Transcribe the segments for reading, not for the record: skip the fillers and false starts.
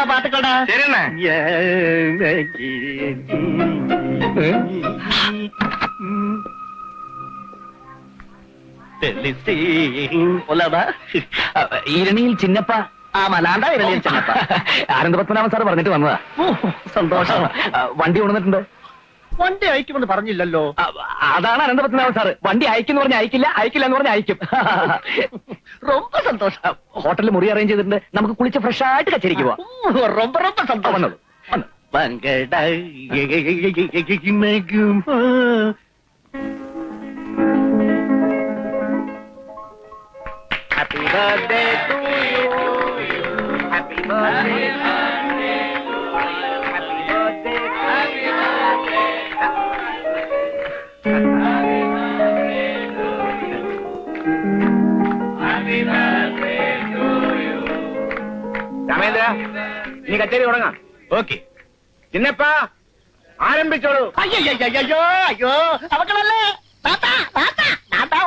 പാട്ടുക്കടാ ഇരണിയിൽ ചിന്നപ്പ ആ മലാണ്ട ഇരണിയിൽ ചിന്നപ്പ ആനന്ദപത്മനാഭൻ സാറ് പറഞ്ഞിട്ട് വന്നതാ. സന്തോഷം. വണ്ടി കൊണ്ടുവന്നിട്ടുണ്ട്. വണ്ടി അയക്കുമെന്ന് പറഞ്ഞില്ലല്ലോ. അതാണ് അനന്തപത്മനാഭൻ സാറ്. വണ്ടി അയക്കുന്നു പറഞ്ഞാൽ അയക്കില്ല, അയക്കില്ല എന്ന് പറഞ്ഞാൽ അയക്കും. ரொம்ப സന്തോഷം. ഹോട്ടലിൽ മുറി അറേഞ്ച് ചെയ്തിട്ടുണ്ട്. നമുക്ക് കുളിച്ച് ഫ്രഷ് ആയിട്ട് കച്ചേരിക്ക് പോവാം. ரொம்ப ரொம்ப സന്തോഷം. Happy birthday to you. Happy birthday. Happy birthday. Happy birthday. Happy birthday to you. Ramendra, നീ കച്ചേരി തുടങ്ങാം. ഓക്കെ. ചിന്നപ്പ ആരംഭിച്ചോളൂ. അയ്യോ അയ്യോ അവക്കളല്ലേ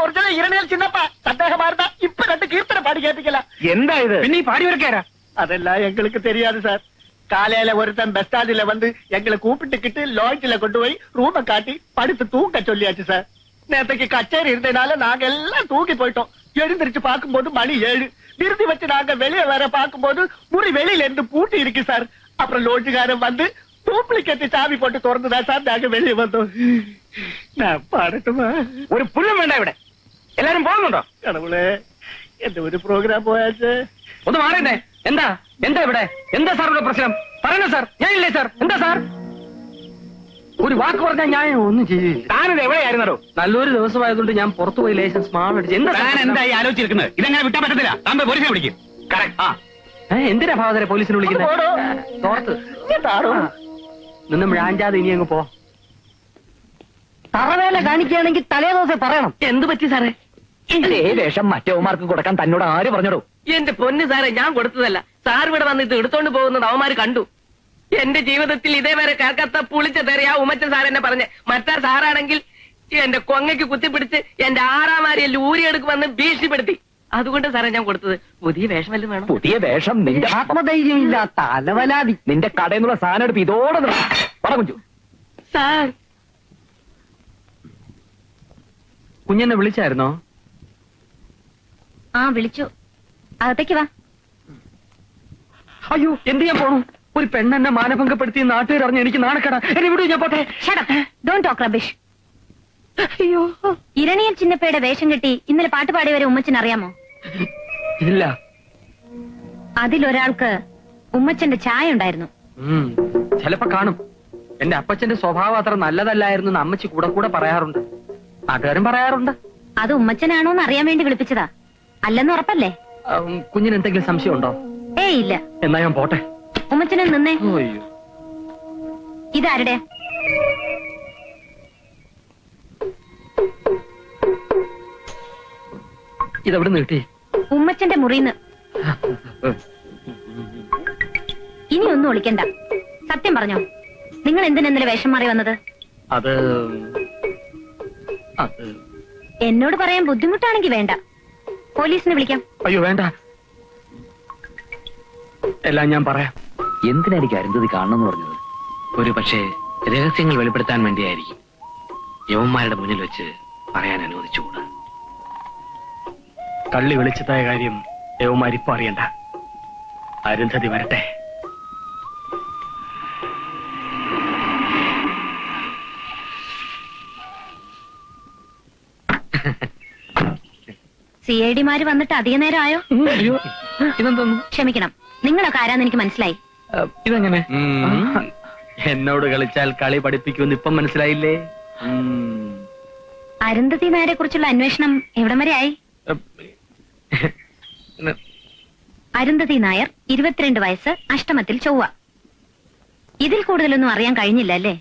ഒറിജിനൽ ഇരണിയൽ ചിന്നപ്പ സദ്ദേഹമാരുടെ ഇപ്പൊ 2 കീർത്തനം പാടി കേൾപ്പിക്കല. എന്താ ഇത്? പിന്നെ ഈ പാടി വരക്കാരാ? அதெல்லாம் எங்களுக்கு தெரியாது சார். காலையில ஒருத்தன் பஸ் ஸ்டாண்ட்ல வந்து எங்களை கூப்பிட்டுக்கிட்டு லாட்ஜ்ல கொண்டு போய் ரூமை காட்டி படுத்து தூங்க சொல்லியாச்சு சார். நேற்றுக்கு கச்சேரி இருந்தனால நாங்க எல்லாம் தூக்கி போயிட்டோம். எழுந்திருச்சு பார்க்கும்போது மணி 7. விருதி வச்சு நாங்க வெளியே வர பார்க்கும்போது முறி வெளியில இருந்து பூட்டி இருக்கு சார். அப்புறம் லோட்ஜுக்காரன் வந்து டூப்ளிகேட் சாவி போட்டு திறந்துதான் சார் நாங்க வெளியே வந்தோம். நான் பாடட்டுமா? ഒരു പുല്ലും വേണ്ട ഇവിടെ. എല്ലാരും പോകുന്നുണ്ടോ? கடவுளே, எந்த ஒரு ப்ரோக்ராம் போயாச்சு. ഒന്ന് മാറിയേ. എന്താ എന്താ ഇവിടെ? എന്താ സാർ ഇവിടെ പ്രശ്നം? പറയണ സാർ. ഞാനില്ലേ സാർ? എന്താ സാർ? ഒരു വാക്ക് പറഞ്ഞാൽ ഞാൻ ഒന്നും ചെയ്യില്ല. താനത് എവിടെയായിരുന്നോ? നല്ലൊരു ദിവസമായതുകൊണ്ട് ഞാൻ പുറത്തു പോയി ലേശം സ്മാൾ അടിച്ചു. എന്തായി ആലോചിച്ചിരിക്കുന്നത്? ഇതെങ്ങനെ വിട്ടാൻ പറ്റത്തില്ല. താങ്കൾ പോലീസിനെ വിളിക്കും. എന്തിനാ ഭാവതരെ പോലീസിനെ വിളിക്കുന്നത്? നിന്നും രാജാതെ ഇനി അങ്ങ് പോ. തറവേല കാണിക്കുകയാണെങ്കിൽ തലേദിവസം പറയണം. എന്ത് പറ്റി സാറേ? ഇതേ വേഷം മറ്റവന്മാർക്ക് കൊടുക്കാൻ തന്നോട് ആര് പറഞ്ഞോടോ? എന്റെ പൊന്ന് സാറേ, ഞാൻ കൊടുത്തതല്ല. സാർ ഇവിടെ വന്നിട്ട് എടുത്തോണ്ട് പോകുന്നത് അവന്മാര് കണ്ടു. എന്റെ ജീവിതത്തിൽ ഇതേവരെ കേൾക്കാത്ത പുളിച്ച തെറിയാ ഉമ്മച്ചൻ സാർ എന്നെ പറഞ്ഞ്. മറ്റാർ സാറാണെങ്കിൽ എന്റെ കൊങ്ങയ്ക്ക് കുത്തിപ്പിടിച്ച് എന്റെ 6ആം വാരിയെല്ലാം ഊരിയെടുക്കുമെന്ന് ഭീഷണിപ്പെടുത്തി. അതുകൊണ്ട് സാറേ ഞാൻ കൊടുത്തത്. പുതിയ വേഷം വല്ലതും വേണം. പുതിയ വേഷം? നിന്റെ ആത്മധൈര്യമില്ലാത്ത അലവലാതി. നിന്റെ കടയിൽ നിന്നുള്ള സാധനം എടുത്ത് ഇതോടെ പറ കുഞ്ചു. സാർ, കുഞ്ഞെന്നെ വിളിച്ചായിരുന്നോ? ആ വിളിച്ചു. അകത്തേക്ക് വാ. അയ്യോ, എന്ത് ഞാൻ പോണു? ഒരു പെണ്ണെന്നെ മാനഭംഗപ്പെടുത്തി നാട്ടുകാർ അറിഞ്ഞ് എനിക്ക് നാണക്കട. എന്നെ വിടൂ, ഞാൻ പോട്ടെ. Don't talk rubbish. അയ്യോ, ഇരണിയൽ ചിന്നപ്പയുടെ വേഷം കെട്ടി ഇന്നലെ പാട്ട് പാടിയവരെ ഉമ്മച്ചൻ അറിയാമോ? ഇല്ല. അതിലൊരാൾക്ക് ഉമ്മച്ചന്റെ ചായ ഉണ്ടായിരുന്നു. ചിലപ്പോ കാണും. എന്റെ അപ്പച്ചന്റെ സ്വഭാവം അത്ര നല്ലതല്ലായിരുന്നു എന്ന് അമ്മച്ചി കൂടെ കൂടെ പറയാറുണ്ട്. നാട്ടുകാരും പറയാറുണ്ട്. അത് ഉമ്മച്ചനാണോന്ന് അറിയാൻ വേണ്ടി വിളിപ്പിച്ചതാ. അല്ലെന്ന് ഉറപ്പല്ലേ? കുഞ്ഞിന് എന്തെങ്കിലും സംശയം ഉണ്ടോ? ഇല്ല. എന്നാ ഞാൻ പോട്ടെ. ഉമ്മച്ചനെ നിന്നേ. അയ്യോ, ഇതാരുടെ? ഇതെവിടെ നിന്ന് കിട്ടി? ഉമ്മച്ചന്റെ മുറിന്ന്. ഇനി ഒന്നും ഒളിക്കണ്ട. സത്യം പറഞ്ഞോ, നിങ്ങൾ എന്തിനാ ഇന്നലെ വേഷം മാറി വന്നത്? അത് എന്നോട് പറയാൻ ബുദ്ധിമുട്ടാണെങ്കിൽ വേണ്ട. പോലീസിനെ വിളിക്കാം. അയ്യോ വേണ്ട, എല്ലാം ഞാൻ പറയാം. എന്തിനായിരിക്കും അരുന്ധതി കാണണമെന്ന് പറഞ്ഞത്? ഒരു പക്ഷേ രഹസ്യങ്ങൾ വെളിപ്പെടുത്താൻ വേണ്ടിയായിരിക്കും. യവന്മാരുടെ മുന്നിൽ വെച്ച് പറയാൻ അനുവദിച്ചുകൂടാ. കള്ളി വെളിച്ചത്തായ കാര്യം യവന്മാരിപ്പോ അറിയണ്ട. അരുന്ധതി വരട്ടെ. CID-മാര് വന്നിട്ട് അധിക നേരം ആയോ? ഇതെന്തോന്നു? ക്ഷമിക്കണം, നിങ്ങളൊക്കെ ആരാന്ന് എനിക്ക് മനസ്സിലായി. ഇതെങ്ങനെ? എന്നോട് കളിച്ചാൽ കളി പഠിപ്പിക്കുമെന്ന് ഇപ്പം മനസ്സിലായില്ലേ? അരുന്ധതി നായരെ കുറിച്ചുള്ള അന്വേഷണം എവിടം വരെ ആയി? അരുന്ധതി നായർ 22 വയസ്സ്, അഷ്ടമത്തിൽ ചൊവ്വ. ഇതിൽ കൂടുതലൊന്നും അറിയാൻ കഴിഞ്ഞില്ല അല്ലേ?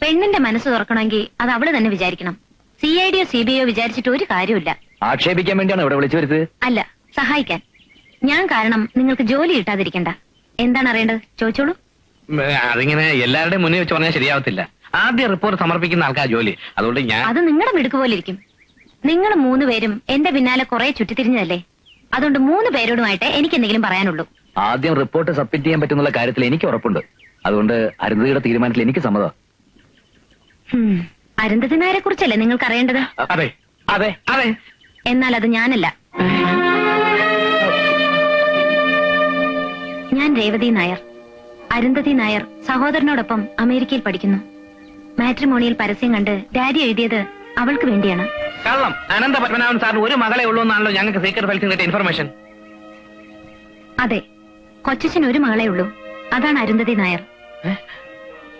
പെണ്ണിന്റെ മനസ്സ് തുറക്കണമെങ്കിൽ അത് അവള് തന്നെ വിചാരിക്കണം. CID-യോ CBI-യോ വിചാരിച്ചിട്ട് ഒരു കാര്യമില്ല. ആക്ഷേപിക്കാൻ വേണ്ടിയാണ് ഇവിടെ വിളിച്ചു വരുന്നത്? അല്ല, സഹായിക്കാൻ. ഞാൻ കാരണം നിങ്ങൾക്ക് ജോലി കിട്ടാതിരിക്കണ്ട. എന്താണ് അറിയേണ്ടത് ചോദിച്ചോളൂ. അതിങ്ങനെ എല്ലാവരുടെയും മുന്നിൽ വെച്ച് പറഞ്ഞാൽ ശരിയാവത്തില്ല. ആദ്യം റിപ്പോർട്ട് സമർപ്പിക്കുന്ന ആൾക്കാർ ജോലി. അതുകൊണ്ട് ഞാൻ അത് നിങ്ങളുടെ മിടുക്ക് പോലെ ഇരിക്കും. നിങ്ങൾ 3 പേരും എന്റെ പിന്നാലെ കുറെ ചുറ്റിത്തിരിഞ്ഞതല്ലേ. അതുകൊണ്ട് 3 പേരോടുമായിട്ട് എനിക്ക് എന്തെങ്കിലും പറയാനുള്ളൂ. ആദ്യം റിപ്പോർട്ട് സബ്മിറ്റ് ചെയ്യാൻ പറ്റുന്നുള്ള കാര്യത്തിൽ എനിക്ക് ഉറപ്പുണ്ട്. അതുകൊണ്ട് അരുന്ധതിയുടെ തീരുമാനത്തിൽ എനിക്ക് സമ്മതം. അരുന്ധതി നായരെ കുറിച്ചല്ലേ നിങ്ങൾക്ക് അറിയേണ്ടത്? അതെ അതെ അതെ. എന്നാൽ അത് ഞാനല്ല. ഞാൻ രേവതി നായർ. അരുന്ധതി നായർ സഹോദരനോടൊപ്പം അമേരിക്കയിൽ പഠിക്കുന്നു. മാട്രിമോണിയൽ പരസ്യം കണ്ട് ഡാഡി എഴുതിയത് അവൾക്ക് വേണ്ടിയാണ്. കള്ളം. അനന്ത പത്മനാഭൻ സാറിന് ഒരു മകളെ ഉള്ളൂ എന്നാണല്ലോ ഞങ്ങൾക്ക് സീക്രട്ട് ഫയൽസിൽ കിട്ടിയ ഇൻഫർമേഷൻ. അതെ, കൊച്ചച്ഛന് ഒരു മകളെ ഉള്ളൂ. അതാണ് അരുന്ധതി നായർ.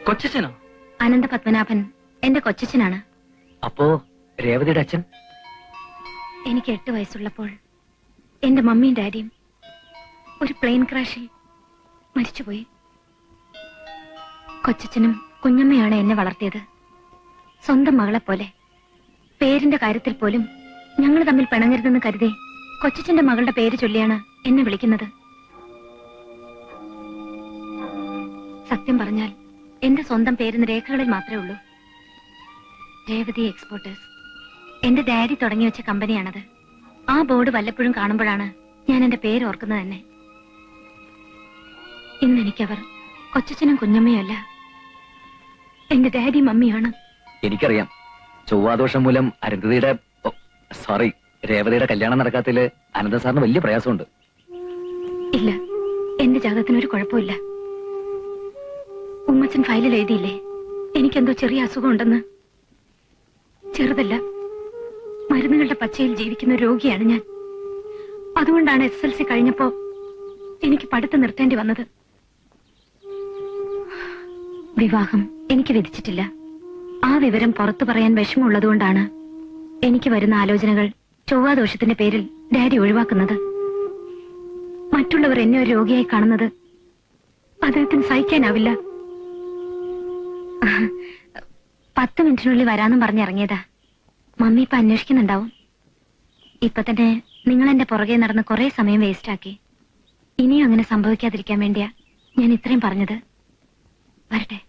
കൊച്ചച്ഛനോ? അനന്ത പത്മനാഭൻ എന്റെ കൊച്ചച്ഛനാണ്. അപ്പോ രേവതിയുടെ അച്ഛൻ? എനിക്ക് 8 വയസ്സുള്ളപ്പോൾ എന്റെ മമ്മിയും ഡാഡിയും ഒരു പ്ലെയിൻ ക്രാഷിൽ മരിച്ചുപോയി. കൊച്ചച്ഛനും കുഞ്ഞമ്മയാണ് എന്നെ വളർത്തിയത്. സ്വന്തം മകളെ പോലെ. പേരിന്റെ കാര്യത്തിൽ പോലും ഞങ്ങൾ തമ്മിൽ പിണങ്ങരുതെന്ന് കരുതി കൊച്ചച്ഛന്റെ മകളുടെ പേര് ചൊല്ലിയാണ് എന്നെ വിളിക്കുന്നത്. സത്യം പറഞ്ഞാൽ എന്റെ സ്വന്തം പേരിന് രേഖകളിൽ മാത്രമേ ഉള്ളൂ. രേവതി എക്സ്പോർട്ടേഴ്സ്. എന്റെ ഡാഡി തുടങ്ങി വെച്ച കമ്പനിയാണത്. ആ ബോർഡ് വല്ലപ്പോഴും കാണുമ്പോഴാണ് ഞാൻ എന്റെ പേര് ഓർക്കുന്നത് തന്നെ. ഇന്നെനിക്കവർ കൊച്ചച്ഛനും കുഞ്ഞമ്മയും അല്ല, എന്റെ ഡാഡി മമ്മിയാണ്. എനിക്കറിയാം. ചൊവ്വാദോഷം മൂലം അരുന്ധതിയുടെ രേവതിയുടെ കല്യാണം നടക്കാത്തതില് അനന്ത സാറിന് വലിയ പ്രയാസമുണ്ട്. ഇല്ല, എന്റെ ജാതകത്തിനൊരു കുഴപ്പമില്ല. ഉമ്മച്ചൻ ഫയലിൽ എഴുതിയില്ലേ എനിക്കെന്തോ ചെറിയ അസുഖം ഉണ്ടെന്ന്? ചെറുതല്ല, മരുന്നുകളുടെ പച്ചയിൽ ജീവിക്കുന്ന രോഗിയാണ് ഞാൻ. അതുകൊണ്ടാണ് SSLC കഴിഞ്ഞപ്പോ എനിക്ക് പഠിത്തം നിർത്തേണ്ടി വന്നത്. വിവാഹം എനിക്ക് വിധിച്ചിട്ടില്ല. ആ വിവരം പുറത്തു പറയാൻ വിഷമമുള്ളതുകൊണ്ടാണ് എനിക്ക് വരുന്ന ആലോചനകൾ ചൊവ്വാദോഷത്തിന്റെ പേരിൽ ഡാഡി ഒഴിവാക്കുന്നത്. മറ്റുള്ളവർ എന്നെ ഒരു രോഗിയായി കാണുന്നത് അദ്ദേഹത്തിന് സഹിക്കാനാവില്ല. 10 മിനിറ്റിനുള്ളിൽ വരാന്നും പറഞ്ഞിറങ്ങിയതാ. മമ്മി ഇപ്പൊ അന്വേഷിക്കുന്നുണ്ടാവും. ഇപ്പൊ തന്നെ നിങ്ങൾ എന്റെ പുറകെ നടന്ന് കുറെ സമയം വേസ്റ്റാക്കി. ഇനിയും അങ്ങനെ സംഭവിക്കാതിരിക്കാൻ വേണ്ടിയാ ഞാൻ ഇത്രയും പറഞ്ഞത്. വരട്ടെ.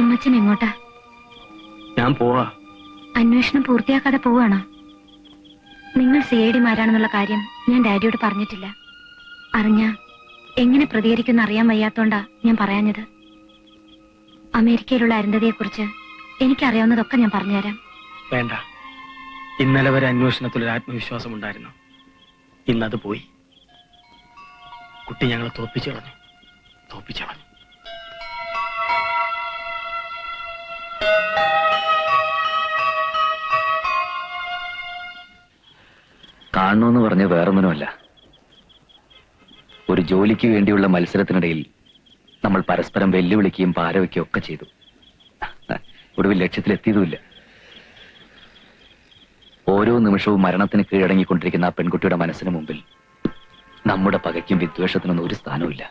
ഉമ്മച്ചൻ എങ്ങോട്ടാ? ഞാൻ പോവാ. അന്വേഷണം പൂർത്തിയാക്കാതെ പോവാണോ? നിങ്ങൾ CID-മാരാണെന്നുള്ള കാര്യം ഞാൻ ഡാഡിയോട് പറഞ്ഞിട്ടില്ല. അറിഞ്ഞ എങ്ങനെ പ്രതികരിക്കുന്ന അറിയാൻ വയ്യാത്തോണ്ടാ ഞാൻ പറയാഞ്ഞത്. അമേരിക്കയിലുള്ള അരുന്ധതിയെക്കുറിച്ച് എനിക്കറിയാവുന്നതൊക്കെ ഞാൻ പറഞ്ഞുതരാം. വേണ്ട. ഇന്നലെ വരെ അന്വേഷണത്തിൽ ഒരു ആത്മവിശ്വാസം ഉണ്ടായിരുന്നു. ഇന്നത് പോയി. കുട്ടി ഞങ്ങളെ തോൽപ്പിച്ചു കളഞ്ഞു. കാണണമെന്ന് പറഞ്ഞ വേറൊന്നിനുമല്ല. ഒരു ജോലിക്ക് വേണ്ടിയുള്ള മത്സരത്തിനിടയിൽ നമ്മൾ പരസ്പരം വെല്ലുവിളിക്കുകയും പാരവയ്ക്കുകയും ഒക്കെ ചെയ്തു. ഒടുവിൽ ലക്ഷ്യത്തിലെത്തിയതുമില്ല. ഓരോ നിമിഷവും മരണത്തിന് കീഴടങ്ങിക്കൊണ്ടിരിക്കുന്ന ആ പെൺകുട്ടിയുടെ മനസ്സിന് മുമ്പിൽ നമ്മുടെ പകയ്ക്കും വിദ്വേഷത്തിനൊന്നും ഒരു സ്ഥാനവുമില്ല.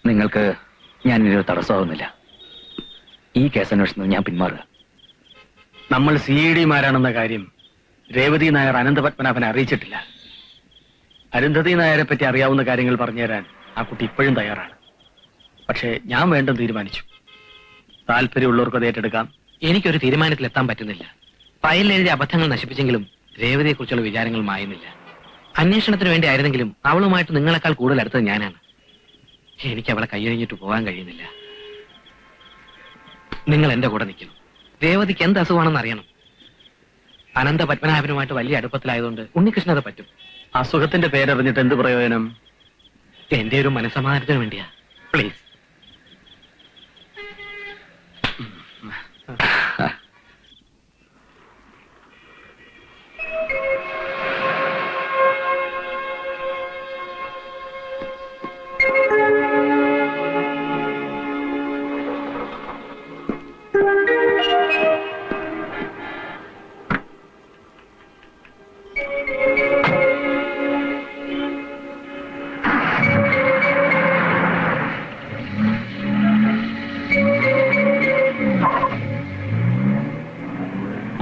നിങ്ങൾക്ക് ഞാൻ ഇതിനൊരു തടസ്സമാവുന്നില്ല. ഈ കേസന്വേഷണത്തിൽ ഞാൻ പിന്മാറുക. നമ്മൾ CID-മാരാണെന്ന കാര്യം രേവതി നായർ അനന്തപത്മനാഭനെ അറിയിച്ചിട്ടില്ല. അരുന്ധതി നായരെ പറ്റി അറിയാവുന്ന കാര്യങ്ങൾ പറഞ്ഞുതരാൻ ആ കുട്ടി ഇപ്പോഴും തയ്യാറാണ്. പക്ഷേ ഞാൻ വേണ്ടെന്ന് തീരുമാനിച്ചു. താല്പര്യമുള്ളവർക്ക് അത് ഏറ്റെടുക്കാം. എനിക്കൊരു തീരുമാനത്തിലെത്താൻ പറ്റുന്നില്ല. ഫയലിലെഴുതിയ അബദ്ധങ്ങൾ നശിപ്പിച്ചെങ്കിലും രേവതിയെ കുറിച്ചുള്ള വിചാരങ്ങൾ മായുന്നില്ല. അന്വേഷണത്തിന് വേണ്ടി ആയിരുന്നെങ്കിലും അവളുമായിട്ട് നിങ്ങളെക്കാൾ കൂടുതൽ അടുത്തത് ഞാനാണ്. എനിക്ക് അവളെ കൈയൊഴിഞ്ഞിട്ട് പോകാൻ കഴിയുന്നില്ല. നിങ്ങൾ എന്റെ കൂടെ നിൽക്കണം. രേവതിക്ക് എന്ത് അസുഖമാണെന്ന് അറിയണം. അനന്ത പത്മനാഭനുമായിട്ട് വലിയ അടുപ്പത്തിലായതുകൊണ്ട് ഉണ്ണികൃഷ്ണൻ അത് പറ്റും. അസുഖത്തിന്റെ പേരറിഞ്ഞിട്ട് എന്ത് പ്രയോജനം? എന്റെ ഒരു മനസ്സമാധാനത്തിന് വേണ്ടിയാ. പ്ലീസ്.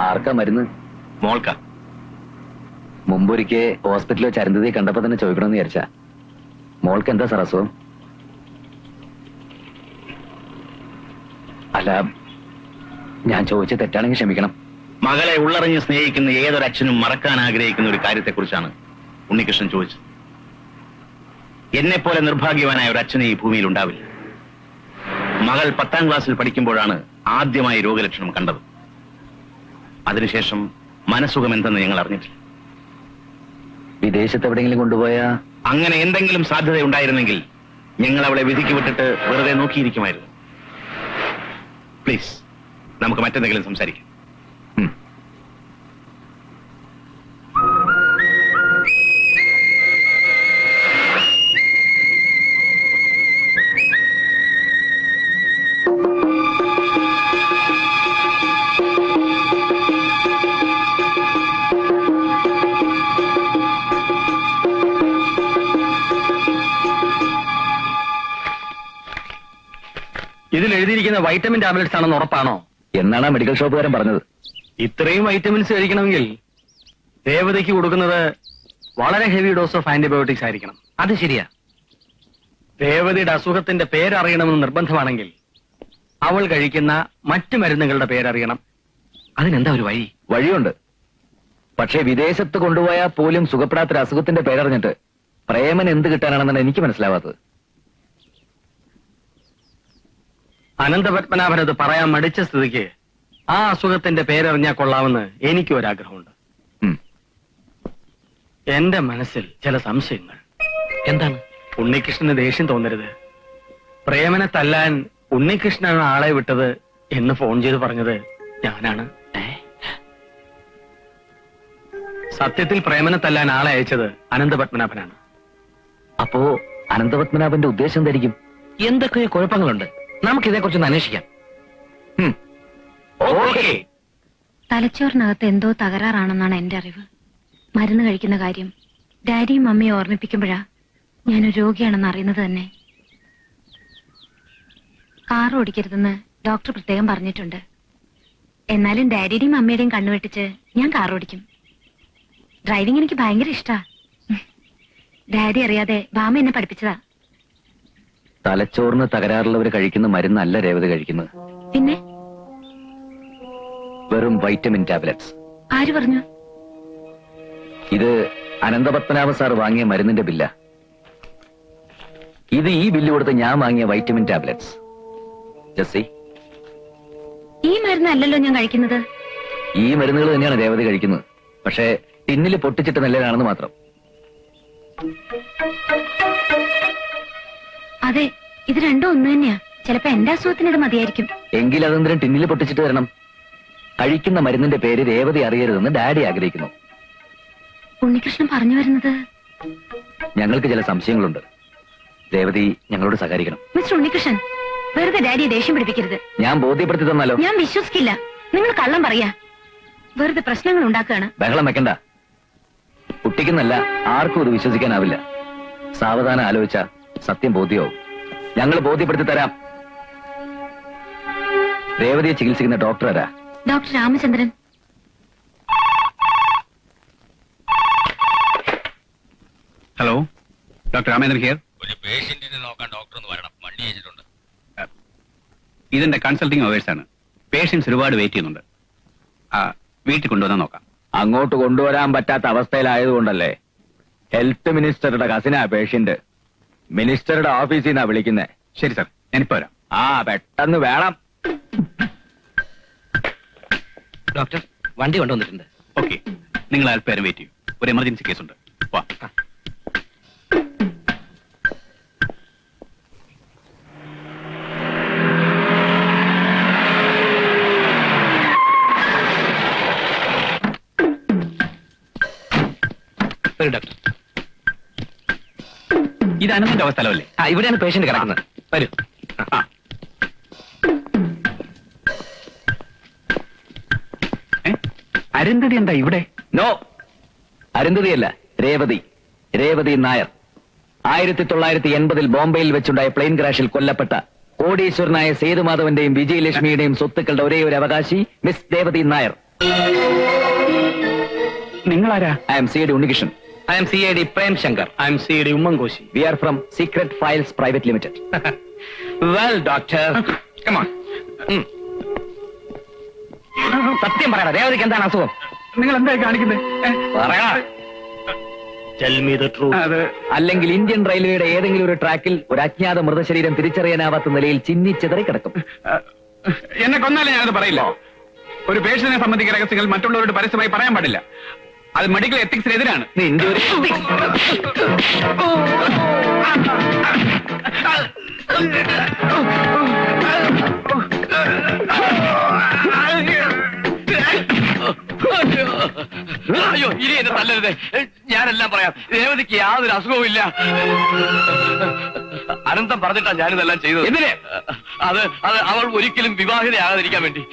ആർക്കാ മരുന്ന്? മോൾക്ക. മുമ്പൊരിക്കെ ഹോസ്പിറ്റലിൽ വെച്ച് അരുന്ധതിയെ കണ്ടപ്പോ തന്നെ ചോദിക്കണമെന്ന് വിചാരിച്ചാ. മോൾക്ക് എന്താ സാർ അസുഖം? അല്ല, ഞാൻ ചോദിച്ചത് തെറ്റാണെങ്കിൽ ക്ഷമിക്കണം. മകളെ ഉള്ളറിഞ്ഞ് സ്നേഹിക്കുന്ന ഏതൊരച്ഛനും മറക്കാൻ ആഗ്രഹിക്കുന്ന ഒരു കാര്യത്തെക്കുറിച്ചാണ് ഉണ്ണികൃഷ്ണൻ ചോദിച്ചത്. എന്നെപ്പോലെ നിർഭാഗ്യവാനായ ഒരു അച്ഛനെ ഈ ഭൂമിയിൽ ഉണ്ടാവില്ല. മകൾ 10ാം ക്ലാസ്സിൽ പഠിക്കുമ്പോഴാണ് ആദ്യമായി രോഗലക്ഷണം കണ്ടത്. അതിനുശേഷം മനസ്സുഖം എന്തെന്ന് ഞങ്ങൾ അറിഞ്ഞിട്ടില്ല. വിദേശത്ത് എവിടെയെങ്കിലും കൊണ്ടുപോയാ? അങ്ങനെ എന്തെങ്കിലും സാധ്യതയുണ്ടായിരുന്നെങ്കിൽ ഞങ്ങൾ അവളെ വിധിക്ക് വിട്ടിട്ട് വെറുതെ നോക്കിയിരിക്കുമായിരുന്നു. പ്ലീസ്, നമുക്ക് മറ്റെന്തെങ്കിലും സംസാരിക്കാം. ഇതിൽ എഴുതിയിരിക്കുന്ന വൈറ്റമിൻ ടാബ്ലറ്റ്സ് ആണെന്ന് ഉറപ്പാണോ? എന്നാണ് ആ മെഡിക്കൽ ഷോപ്പുകാരൻ പറഞ്ഞത്. ഇത്രയും വൈറ്റമിൻസ് കഴിക്കണമെങ്കിൽ രേവതിക്ക് കൊടുക്കുന്നത് വളരെ ഹെവി ഡോസ് ഓഫ് ആന്റിബയോട്ടിക്സ് ആയിരിക്കണം. അത് ശരിയാ. രേവതിയുടെ അസുഖത്തിന്റെ പേരറിയണമെന്ന് നിർബന്ധമാണെങ്കിൽ അവൾ കഴിക്കുന്ന മറ്റു മരുന്നുകളുടെ പേരറിയണം. അതിനെന്താ ഒരു വഴി? വഴിയുണ്ട്. പക്ഷേ വിദേശത്ത് കൊണ്ടുപോയാൽ പോലും സുഖപ്പെടാത്തൊരു അസുഖത്തിന്റെ പേരറിഞ്ഞിട്ട് പ്രേമൻ എന്ത് കിട്ടാനാണെന്നാണ് എനിക്ക് മനസ്സിലാവാത്തത്. അനന്തപത്മനാഭൻ അത് പറയാൻ മടിച്ച സ്ഥിതിക്ക് ആ അസുഖത്തിന്റെ പേരറിഞ്ഞാൽ കൊള്ളാമെന്ന് എനിക്കും ഒരാഗ്രഹമുണ്ട്. എന്റെ മനസ്സിൽ ചില സംശയങ്ങൾ. എന്താണ്? ഉണ്ണികൃഷ്ണന് ദേഷ്യം തോന്നരുത്. പ്രേമനെ തല്ലാൻ ഉണ്ണികൃഷ്ണനാണ് ആളെ വിട്ടത് എന്ന് ഫോൺ ചെയ്ത് പറഞ്ഞത് ഞാനാണ്. സത്യത്തിൽ പ്രേമനെ തല്ലാൻ ആളെ അയച്ചത് അനന്തപത്മനാഭനാണ്. അപ്പോ അനന്തപത്മനാഭന്റെ ഉദ്ദേശം എന്തായിരിക്കും? എന്തൊക്കെയോ കുഴപ്പങ്ങളുണ്ട്. നമുക്കിതേക്കുറിച്ചൊന്ന് അന്വേഷിക്കാം. ഓക്കേ. തലച്ചോറിനകത്ത് എന്തോ തകരാറാണെന്നാണ് എന്റെ അറിവ്. മരുന്ന് കഴിക്കുന്ന കാര്യം ഡാഡിയും മമ്മിയെ ഓർമ്മിപ്പിക്കുമ്പോഴാ ഞാനൊരു രോഗിയാണെന്ന് അറിയുന്നത് തന്നെ. കാർ ഓടിക്കരുതെന്ന് ഡോക്ടർ പ്രത്യേകം പറഞ്ഞിട്ടുണ്ട്. എന്നാലും ഡാഡിയുടെയും മമ്മിയുടെയും കണ്ണുവെട്ടിച്ച് ഞാൻ കാർ ഓടിക്കും. ഡ്രൈവിംഗ് എനിക്ക് ഭയങ്കര ഇഷ്ടാ. ഡാഡി അറിയാതെ ബാമ എന്നെ പഠിപ്പിച്ചതാ. തലച്ചോറിന് തകരാറുള്ളവർ കഴിക്കുന്ന മരുന്നല്ല രേവതി കഴിക്കുന്നത്. പിന്നെ വെറും വൈറ്റമിൻ ടാബ്ലറ്റ്സ്. ആര് പറഞ്ഞു? ഇത് അനന്തപത്മനാഭ സാർ വാങ്ങിയ മരുന്നിന്റെ ബില്ല. ഇത് ഈ ബില്ല് കൊടുത്ത് ഞാൻ വാങ്ങിയ വൈറ്റമിൻ ടാബ്ലറ്റ്സ്. ജസ്സി, ഈ മരുന്നല്ലല്ലോ ഞാൻ കഴിക്കുന്നത്. ഈ മരുന്നുകൾ തന്നെയാണ് രേവതി കഴിക്കുന്നത്. പക്ഷേ ടിന്നിൽ പൊട്ടിച്ചിട്ട് നല്ലതാണെന്ന് മാത്രം. അതെ, ഇത് രണ്ടും ഒന്ന് തന്നെയാ. ചിലപ്പോ എന്റെ അസുഖത്തിനിത് മതിയായിരിക്കും. എങ്കിൽ അതെന്തിനും ടിന്നിൽ പൊട്ടിച്ചിട്ട് തരണം. കഴിക്കുന്ന മരുന്നിന്റെ പേര് രേവതി അറിയരുതെന്ന് ഡാഡി ആഗ്രഹിക്കുന്നു. ഉണ്ണികൃഷ്ണൻ പറഞ്ഞു വരുന്നത്? ഞങ്ങൾക്ക് ചില സംശയങ്ങളുണ്ട്. രേവതി ഞങ്ങളോട് സഹകരിക്കണം. മിസ്റ്റർ ഉണ്ണികൃഷ്ണൻ, വെറുതെ ഡാഡിയെ ദേഷ്യം പിടിപ്പിക്കരുത്. ഞാൻ ബോധ്യപ്പെടുത്തി തന്നാലോ? ഞാൻ വിശ്വസിക്കില്ല. നിങ്ങൾ കള്ളം പറയാ. വെറുതെ പ്രശ്നങ്ങൾ ഉണ്ടാക്കുകയാണ്. ബഹളം വെക്കണ്ട. കുട്ടിക്കെന്നല്ല, ആർക്കും ഇത് വിശ്വസിക്കാനാവില്ല. സാവധാനം ആലോചിച്ച സത്യം ബോധ്യമാവും. ഞങ്ങൾ ബോധ്യപ്പെടുത്തി തരാം. രേവതിയെ ചികിത്സിക്കുന്ന ഡോക്ടർ ആരാ? Doctor Ramachandran. Hello, doctor Ramendran here. ഒരു പേഷ്യന്റിനെ നോക്കാൻ ഡോക്ടർ ഒന്ന് വരണം. വണ്ടി അയച്ചിട്ടുണ്ട്. ഇതെന്റെ കൺസൾട്ടിംഗ് അവേഴ്സ് ആണ്. പേഷ്യൻസ് ഒരുപാട് വെയിറ്റ് ചെയ്യുന്നുണ്ട്. വീട്ടിൽ കൊണ്ടുവന്നാൽ നോക്കാം. അങ്ങോട്ട് കൊണ്ടുവരാൻ പറ്റാത്ത അവസ്ഥയിലായതുകൊണ്ടല്ലേ. Health മിനിസ്റ്ററുടെ കസിനാ patient. മിനിസ്റ്ററുടെ ഓഫീസിൽ നിന്നാ വിളിക്കുന്നേ. ശരി സാർ, ഞാനിപ്പോ വരാം. പെട്ടെന്ന് വേണം. ഡോക്ടർ, വണ്ടി കൊണ്ടുവന്നിട്ടുണ്ട്. ഓക്കെ, നിങ്ങൾ അല്പേരം വെയിറ്റ് ചെയ്യൂ. ഒരു എമർജൻസി കേസ് ഉണ്ട്. വാ. വരൂ ഡോക്ടർ. ഇത് അനന്തന്റെ സ്ഥലമല്ലേ? ഇവിടെയാണ് പേഷ്യന്റ് കിടക്കുന്നത്. വരൂ. ആ. അരുന്ധതി എന്താ ഇവിടെ? നോ, അരുന്ധതിയല്ല, രേവതി നായർ. 1980 ബോംബെയിൽ വെച്ചുണ്ടായ പ്ലെയിൻ ക്രാഷിൽ കൊല്ലപ്പെട്ട കോടീശ്വരനായ സേതുമാധവന്റെയും വിജയലക്ഷ്മിയുടെയും സ്വത്തുക്കളുടെ ഒരേ ഒരു അവകാശി മിസ് രേവതി നായർ. നിങ്ങളാരാ? I'm CID Unnikrishnan. I'm CID Prem Shankar. I'm CID Oommen Koshy. We are from secret files private limited. Well doctor, Come on. സത്യം പറയണം, രേവതിക്ക് എന്താണ് അസുഖം? നിങ്ങൾ എന്തായി കാണിക്കുന്നത്? പറയാ. അല്ലെങ്കിൽ ഇന്ത്യൻ റെയിൽവേയുടെ ഏതെങ്കിലും ഒരു ട്രാക്കിൽ ഒരു അജ്ഞാത മൃതശരീരം തിരിച്ചറിയാനാവാത്ത നിലയിൽ ചിന്നിച്ചെതറി കിടക്കും. എന്നെ കൊന്നാലേ ഞാനത് പറയില്ല. ഒരു പേഷ്യന്റിനെ സംബന്ധിക്കുന്ന രഹസ്യങ്ങൾ മറ്റുള്ളവരോട് പരസ്യമായി പറയാൻ പാടില്ല. അത് മെഡിക്കൽ എത്തിക്സിനെതിരാണ്. നിന്റെ ഒരു അയ്യോ, ഇനി എന്നെ തല്ലരുത്. ഞാനെല്ലാം പറയാം. രേവതിക്ക് യാതൊരു അസുഖവും ഇല്ല. അനന്തം പറഞ്ഞിട്ടാ ഞാനിതെല്ലാം ചെയ്തത്. എന്തിന്? അത് അവൾ ഒരിക്കലും വിവാഹിതയാകാതിരിക്കാൻ വേണ്ടി.